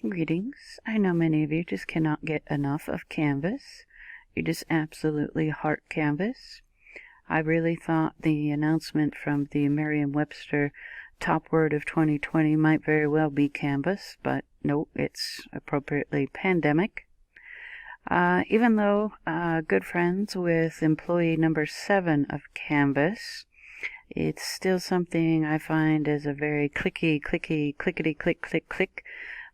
Greetings. I know many of you just cannot get enough of Canvas. You just absolutely heart Canvas. I really thought the announcement from the Merriam-Webster top word of 2020 might very well be Canvas, but no, it's appropriately pandemic. Even though good friends with employee number 7 of Canvas, it's still something I find is a very clickety click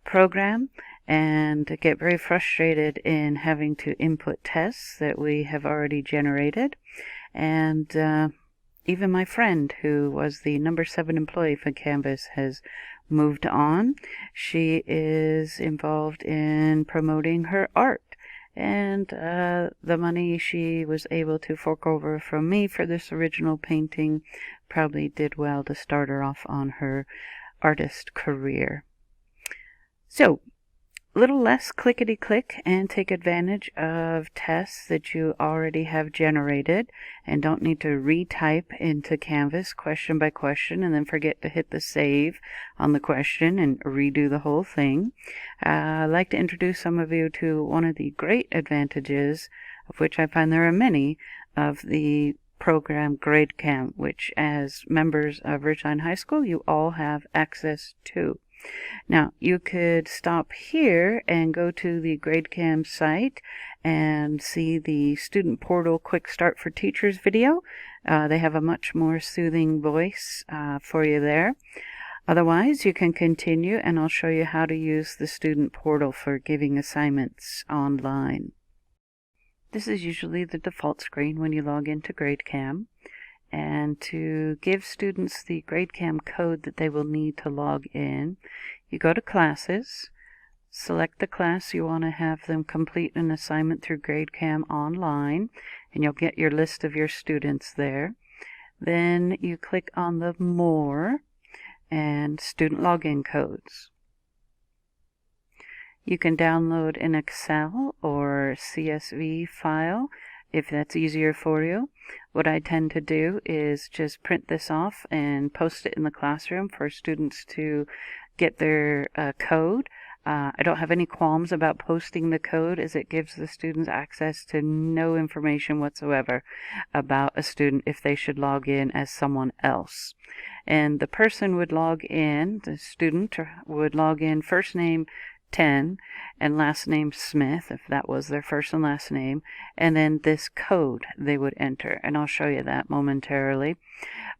program, and get very frustrated in having to input tests that we have already generated. And even my friend, who was the number 7 employee for Canvas, has moved on. She is involved in promoting her art, and the money she was able to fork over from me for this original painting probably did well to start her off on her artist career. So, a little less clickety-click and take advantage of tests that you already have generated and don't need to retype into Canvas question by question and then forget to hit the save on the question and redo the whole thing. I'd like to introduce some of you to one of the great advantages, of which I find there are many, of the program Gradecam, which as members of Ridgeline High School you all have access to. Now, you could stop here and go to the Gradecam site and see the Student Portal Quick Start for Teachers video. They have a much more soothing voice for you there. Otherwise, you can continue and I'll show you how to use the Student Portal for giving assignments online. This is usually the default screen when you log into Gradecam. And to give students the Gradecam code that they will need to log in, you go to Classes, select the class you want to have them complete an assignment through Gradecam online, and you'll get your list of your students there. Then you click on the More and Student Login Codes. You can download an Excel or CSV file if that's easier for you. What I tend to do is just print this off and post it in the classroom for students to get their code. I don't have any qualms about posting the code, as it gives the students access to no information whatsoever about a student if they should log in as someone else. And the person would log in, the student would log in first name 10 and last name Smith, if that was their first and last name, and then this code they would enter, and I'll show you that momentarily.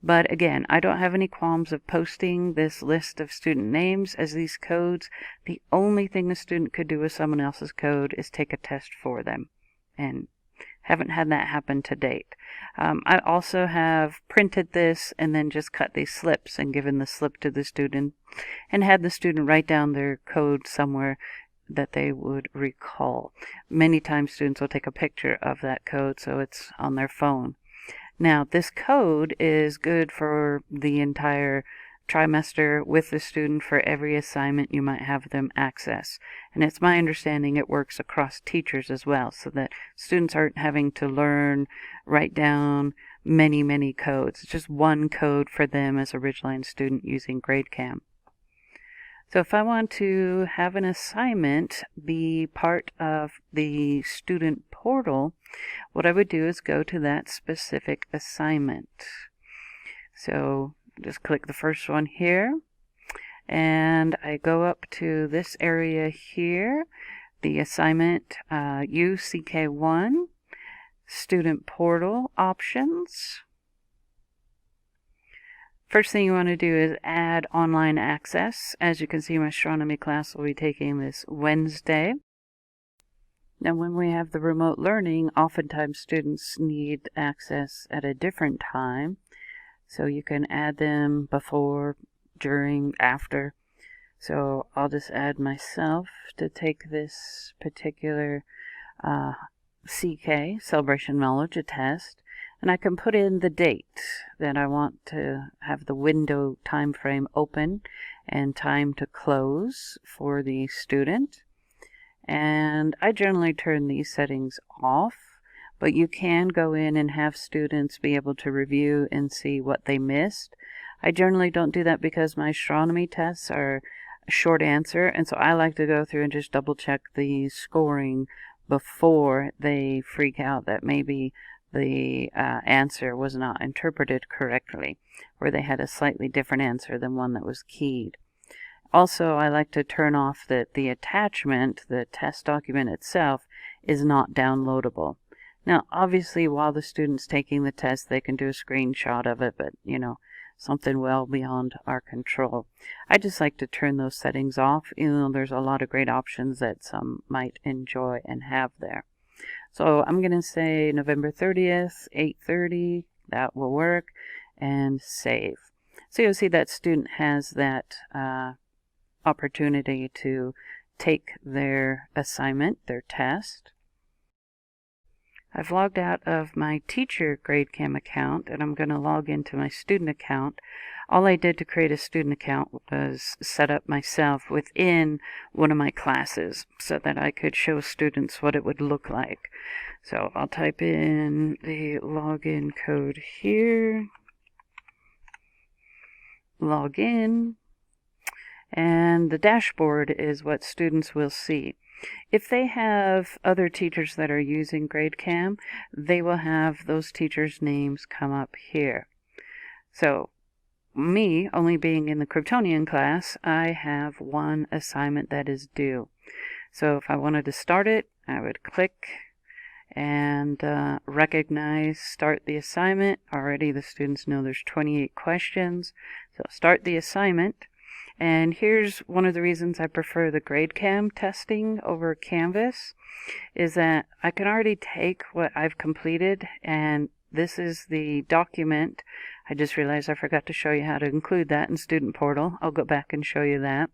But again, I don't have any qualms of posting this list of student names as these codes. The only thing the student could do with someone else's code is take a test for them, and haven't had that happen to date. I also have printed this and then just cut these slips and given the slip to the student and had the student write down their code somewhere that they would recall. Many times students will take a picture of that code so it's on their phone. Now, this code is good for the entire trimester with the student for every assignment you might have them access. And it's my understanding it works across teachers as well, so that students aren't having to write down many codes. It's just one code for them as a Ridgeline student using Gradecam. So if I want to have an assignment be part of the student portal, what I would do is go to that specific assignment. So just click the first one here, and I go up to this area here, the assignment UCK1, Student Portal Options. First thing you want to do is add online access. As you can see, my astronomy class will be taking this Wednesday. Now, when we have the remote learning, oftentimes students need access at a different time. So you can add them before, during, after. So I'll just add myself to take this particular CK, Celebration Knowledge, test. And I can put in the date that I want to have the window time frame open and time to close for the student. And I generally turn these settings off, but you can go in and have students be able to review and see what they missed. I generally don't do that because my astronomy tests are short answer, and so I like to go through and just double check the scoring before they freak out that maybe the answer was not interpreted correctly, or they had a slightly different answer than one that was keyed. Also, I like to turn off that the attachment, the test document itself, is not downloadable. Now, obviously, while the student's taking the test, they can do a screenshot of it, but, something well beyond our control. I just like to turn those settings off, even though there's a lot of great options that some might enjoy and have there. So I'm going to say November 30th, 8:30, that will work, and save. So you'll see that student has that opportunity to take their assignment, their test. I've logged out of my teacher Gradecam account, and I'm going to log into my student account. All I did to create a student account was set up myself within one of my classes so that I could show students what it would look like. So I'll type in the login code here, log in, and the dashboard is what students will see. If they have other teachers that are using Gradecam, they will have those teachers' names come up here. So, me, only being in the Kryptonian class, I have one assignment that is due. So if I wanted to start it, I would click and recognize start the assignment. Already the students know there's 28 questions. So start the assignment. And here's one of the reasons I prefer the Gradecam testing over Canvas, is that I can already take what I've completed, and this is the document. I just realized I forgot to show you how to include that in Student Portal. I'll go back and show you that.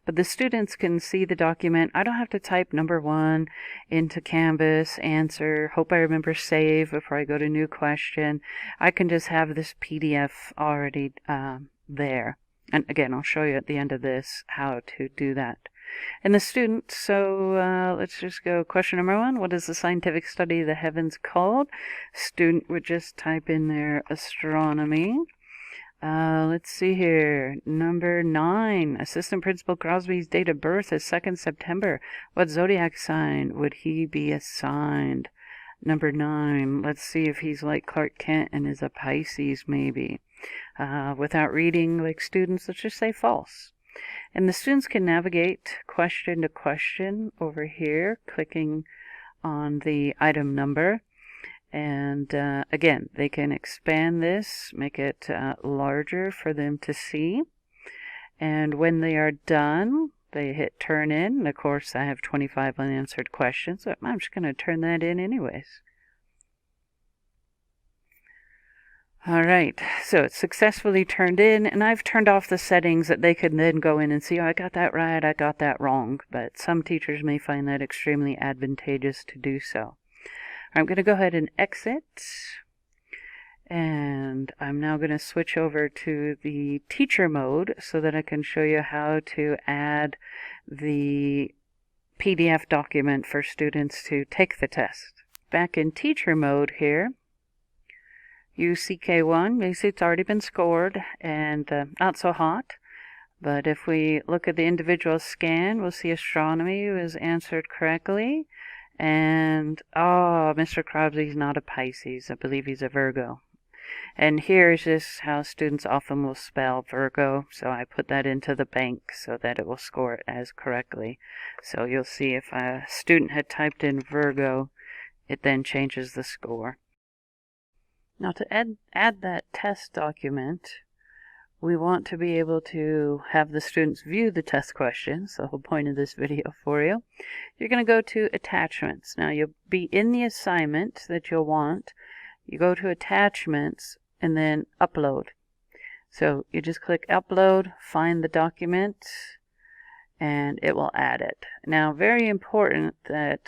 But the students can see the document. I don't have to type number 1 into Canvas, answer, hope I remember save before I go to new question. I can just have this PDF already there. And again, I'll show you at the end of this how to do that. And the student, so let's just go question number 1. What is the scientific study of the heavens called? Student would just type in there astronomy. Let's see here. Number 9. Assistant Principal Crosby's date of birth is 2nd September. What zodiac sign would he be assigned? Number 9. Let's see if he's like Clark Kent and is a Pisces maybe. Without reading like students, let's just say false. And the students can navigate question to question over here, clicking on the item number. And again, they can expand this, make it larger for them to see. And when they are done, they hit turn in. And of course, I have 25 unanswered questions, so I'm just going to turn that in anyways. Alright, so it's successfully turned in, and I've turned off the settings that they can then go in and see, oh, I got that right, I got that wrong, but some teachers may find that extremely advantageous to do so. I'm going to go ahead and exit, and I'm now going to switch over to the teacher mode so that I can show you how to add the PDF document for students to take the test. Back in teacher mode here, UCK1, you see it's already been scored and not so hot. But if we look at the individual scan, we'll see astronomy was answered correctly. And, oh, Mr. Crosby's not a Pisces. I believe he's a Virgo. And here's just how students often will spell Virgo. So I put that into the bank so that it will score it as correctly. So you'll see if a student had typed in Virgo, it then changes the score. Now to add that test document, we want to be able to have the students view the test questions, the whole point of this video for you. You're going to go to Attachments. Now you'll be in the assignment that you'll want. You go to Attachments and then Upload. So you just click Upload, find the document, and it will add it. Now, very important that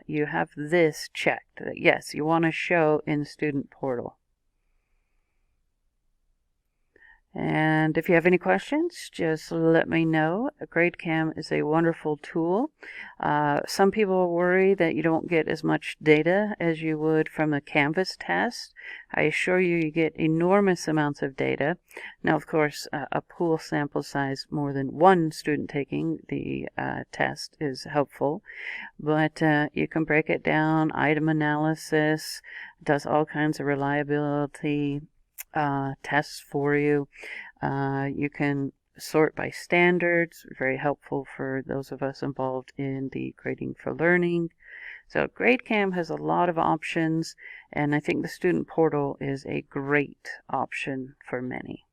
you have this checked, that yes, you want to show in Student Portal. And if you have any questions, just let me know. Gradecam is a wonderful tool. Some people worry that you don't get as much data as you would from a Canvas test. I assure you, you get enormous amounts of data. Now, of course, a pool sample size more than one student taking the test is helpful, but you can break it down, item analysis, does all kinds of reliability tests for you. You can sort by standards, very helpful for those of us involved in the grading for learning. So Gradecam has a lot of options, and I think the student portal is a great option for many.